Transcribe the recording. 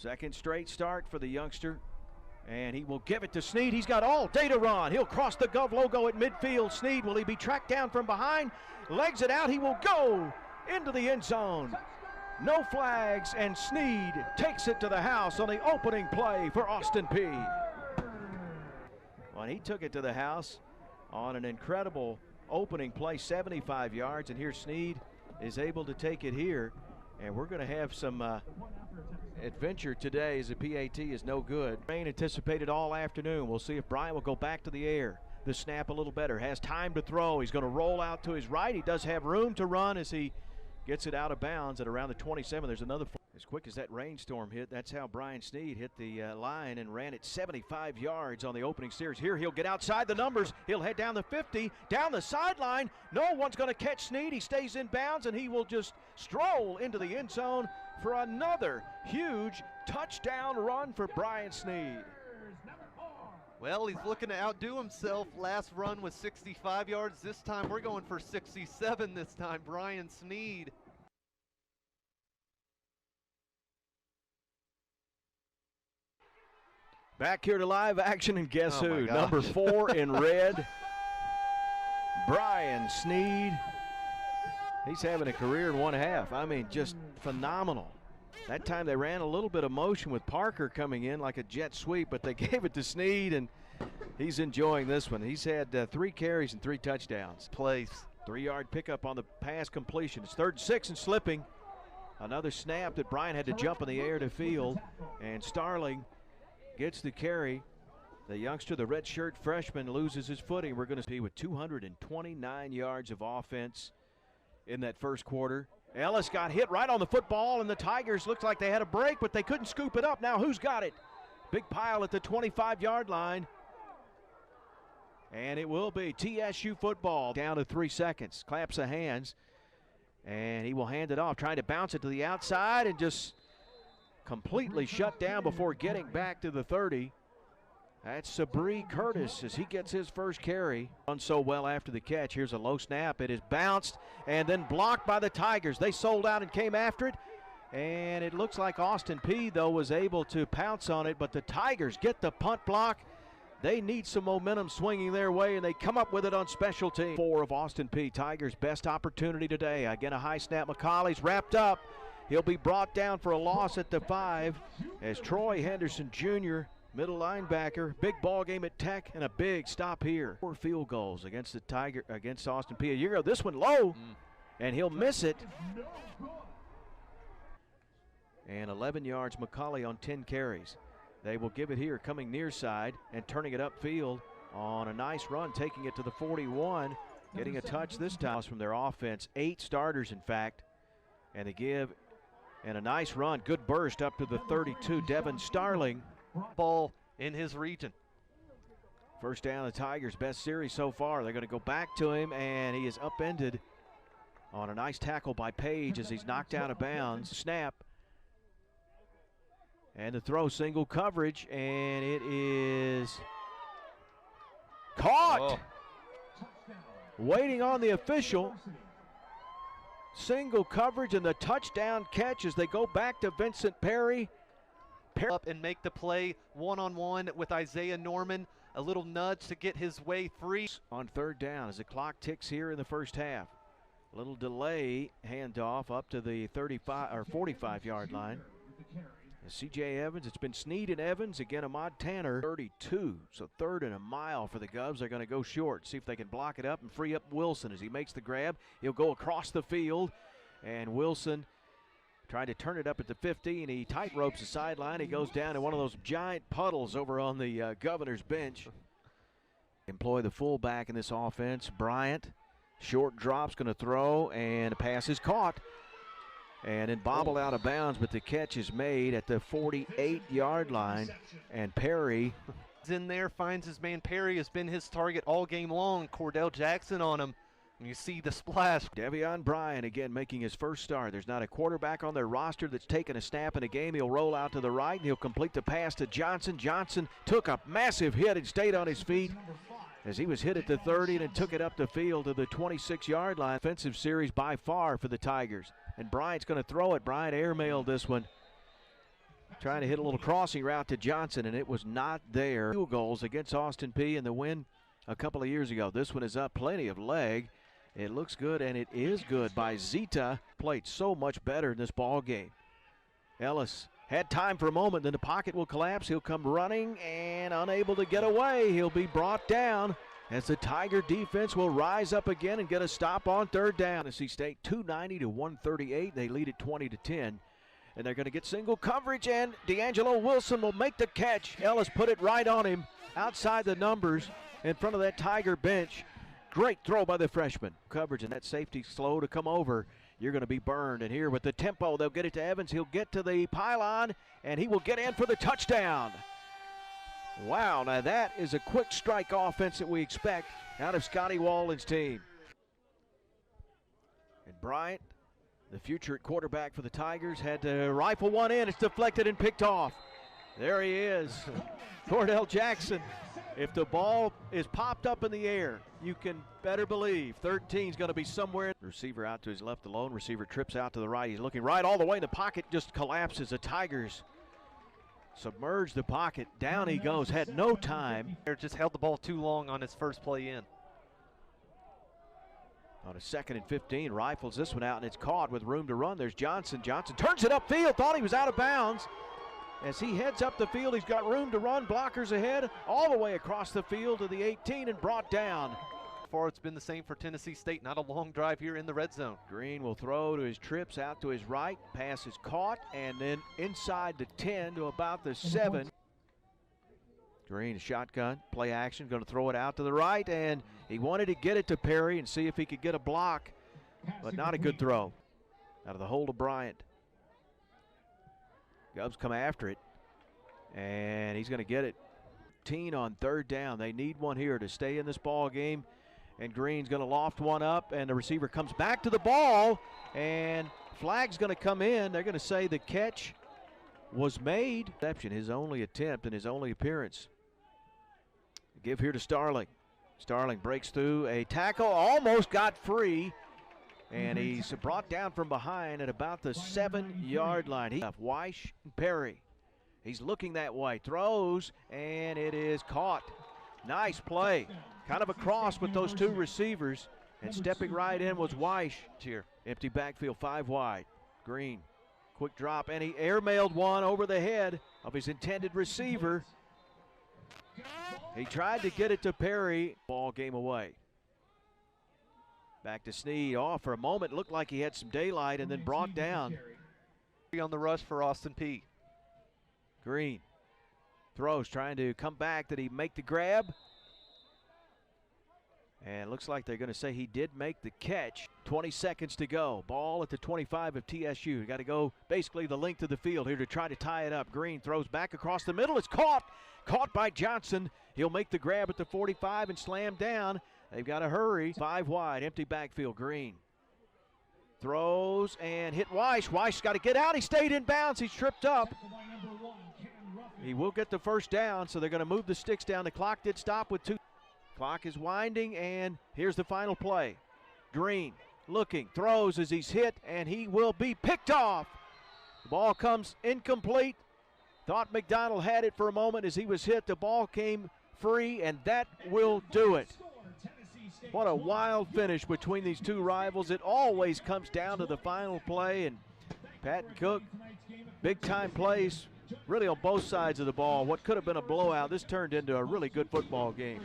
Second straight start for the youngster. And he will give it to Sneed. He's got all day to run. He'll cross the Gov logo at midfield. Sneed, will he be tracked down from behind? Legs it out. He will go into the end zone. No flags, and Sneed takes it to the house on the opening play for Austin Peay. Well, he took it to the house on an incredible opening play, 75 yards, and here Sneed is able to take it here. And we're going to have some adventure today as the PAT is no good. Rain anticipated all afternoon. We'll see if Bryant will go back to the air. The snap a little better, has time to throw. He's going to roll out to his right. He does have room to run as he gets it out of bounds at around the 27. There's another. As quick as that rainstorm hit, that's how Brian Sneed hit the line and ran it 75 yards on the opening series. Here he'll get outside the numbers. He'll head down the 50, down the sideline. No one's going to catch Sneed. He stays in bounds, and he will just stroll into the end zone for another huge touchdown run for Brian Sneed. Well, he's looking to outdo himself. Last run was 65 yards. This time we're going for 67 this time. Brian Sneed. Back here to live action, and guess who? Number 4 in red, Brian Sneed. He's having a career in one half. I mean, just phenomenal. That time they ran a little bit of motion with Parker coming in like a jet sweep, but they gave it to Sneed, and he's enjoying this one. He's had 3 carries and 3 touchdowns. Place. 3-yard pickup on the pass completion. It's 3rd and 6 and slipping. Another snap that Brian had to jump in the air to field, and Starling gets the carry. The youngster, the redshirt freshman, loses his footing. We're going to see with 229 yards of offense in that first quarter. Ellis got hit right on the football, and the Tigers looked like they had a break, but they couldn't scoop it up. Now who's got it? Big pile at the 25-yard line. And it will be TSU football. Down to 3 seconds. Claps of hands. And he will hand it off, trying to bounce it to the outside and just completely shut down before getting back to the 30. That's Sabri Curtis as he gets his first carry. Done so well after the catch. Here's a low snap. It is bounced and then blocked by the Tigers. They sold out and came after it. And it looks like Austin Peay, though, was able to pounce on it. But the Tigers get the punt block. They need some momentum swinging their way, and they come up with it on special teams. 4 of Austin Peay. Tigers' best opportunity today. Again, a high snap. McCauley's wrapped up. He'll be brought down for a loss at the 5 as Troy Henderson Jr., middle linebacker, big ball game at Tech, and a big stop here. 4 field goals against against Austin Peay a year ago. This one low, and he'll miss it. And 11 yards, McCauley on 10 carries. They will give it here, coming near side and turning it upfield on a nice run, taking it to the 41, getting a touch this time from their offense. 8 starters, in fact, and they give. And a nice run, good burst up to the 32, Devin Starling. Ball in his region. First down, the Tigers' best series so far. They're going to go back to him, and he is upended on a nice tackle by Page as he's knocked out of bounds. Snap. And the throw, single coverage, and it is caught. Waiting on the official. Single coverage and the touchdown catch as they go back to Vincent Peay. Up and make the play one-on-one with Isaiah Norman. A little nudge to get his way free. On 3rd down as the clock ticks here in the first half. A little delay, handoff up to the 35 or 45-yard line. C.J. Evans, it's been Sneed and Evans. Again, Ahmad Tanner, 32. So 3rd and a mile for the Govs. They're going to go short. See if they can block it up and free up Wilson as he makes the grab. He'll go across the field. And Wilson trying to turn it up at the 50, and he tight ropes the sideline. He goes down in one of those giant puddles over on the governor's bench. Employ the fullback in this offense. Bryant, short drop's going to throw, and the pass is caught. And then bobbled out of bounds, but the catch is made at the 48-yard line. And Perry is in there, finds his man. Perry has been his target all game long. Cordell Jackson on him. And you see the splash. Devion Bryant again making his first start. There's not a quarterback on their roster that's taken a snap in a game. He'll roll out to the right, and he'll complete the pass to Johnson. Johnson took a massive hit and stayed on his feet as he was hit at the 30 and took it up the field to the 26-yard line. Offensive series by far for the Tigers. And Bryant's going to throw it. Bryant airmailed this one. Trying to hit a little crossing route to Johnson, and it was not there. 2 goals against Austin Peay in the win a couple of years ago. This one is up, plenty of leg. It looks good, and it is good by Zita. Played so much better in this ball game. Ellis had time for a moment, then the pocket will collapse. He'll come running and unable to get away. He'll be brought down as the Tiger defense will rise up again and get a stop on 3rd down. NC State 290 to 138. They lead it 20-10. And they're going to get single coverage, and D'Angelo Wilson will make the catch. Ellis put it right on him outside the numbers in front of that Tiger bench. Great throw by the freshman. Coverage, and that safety slow to come over. You're going to be burned. And here with the tempo, they'll get it to Evans. He'll get to the pylon, and he will get in for the touchdown. Wow, now that is a quick strike offense that we expect out of Scotty Walden's team. And Bryant, the future at quarterback for the Tigers, had to rifle one in. It's deflected and picked off. There he is, Cordell Jackson. If the ball is popped up in the air, you can better believe 13's going to be somewhere. Receiver out to his left alone. Receiver trips out to the right. He's looking right all the way. The pocket just collapses. The Tigers submerge the pocket. Down he goes. Had no time. Just held the ball too long on his first play in. On a 2nd and 15, rifles this one out, and it's caught with room to run. There's Johnson. Johnson turns it upfield. Thought he was out of bounds. As he heads up the field, he's got room to run. Blockers ahead, all the way across the field to the 18 and brought down. Far it's been the same for Tennessee State. Not a long drive here in the red zone. Green will throw to his trips out to his right. Pass is caught, and then inside the 10 to about the 7. Green, shotgun, play action, going to throw it out to the right, and he wanted to get it to Peay and see if he could get a block, but not a good throw. Out of the hold of Bryant. Gubs come after it, and he's going to get it. 18 on 3rd down. They need one here to stay in this ball game, and Green's going to loft one up, and the receiver comes back to the ball, and flag's going to come in. They're going to say the catch was made. His only attempt and his only appearance. Give here to Starling. Starling breaks through a tackle, almost got free, and he's brought down from behind at about the 7-yard line. Weish and Peay. He's looking that way, throws, and it is caught. Nice play. Kind of a cross with those 2 receivers, and stepping right in was Weish. Here. Empty backfield, 5 wide. Green, quick drop, and he airmailed one over the head of his intended receiver. He tried to get it to Peay. Ball game away. Back to Sneed. Off for a moment. Looked like he had some daylight and then brought down. On the rush for Austin Peay. Green throws, trying to come back. Did he make the grab? And looks like they're going to say he did make the catch. 20 seconds to go. Ball at the 25 of TSU. Got to go basically the length of the field here to try to tie it up. Green throws back across the middle. It's caught. Caught by Johnson. He'll make the grab at the 45 and slam down. They've got to hurry. 5 wide. Empty backfield. Green throws and hit Weish. Weish got to get out. He stayed in bounds. He's tripped up. He will get the 1st down, so they're going to move the sticks down. The clock did stop with 2. Clock is winding, and here's the final play. Green looking, throws as he's hit, and he will be picked off. The ball comes incomplete. Thought McDonald had it for a moment as he was hit. The ball came free, and that will do it. What a wild finish between these 2 rivals. It always comes down to the final play, and Patton Cook, big-time plays really on both sides of the ball. What could have been a blowout, this turned into a really good football game.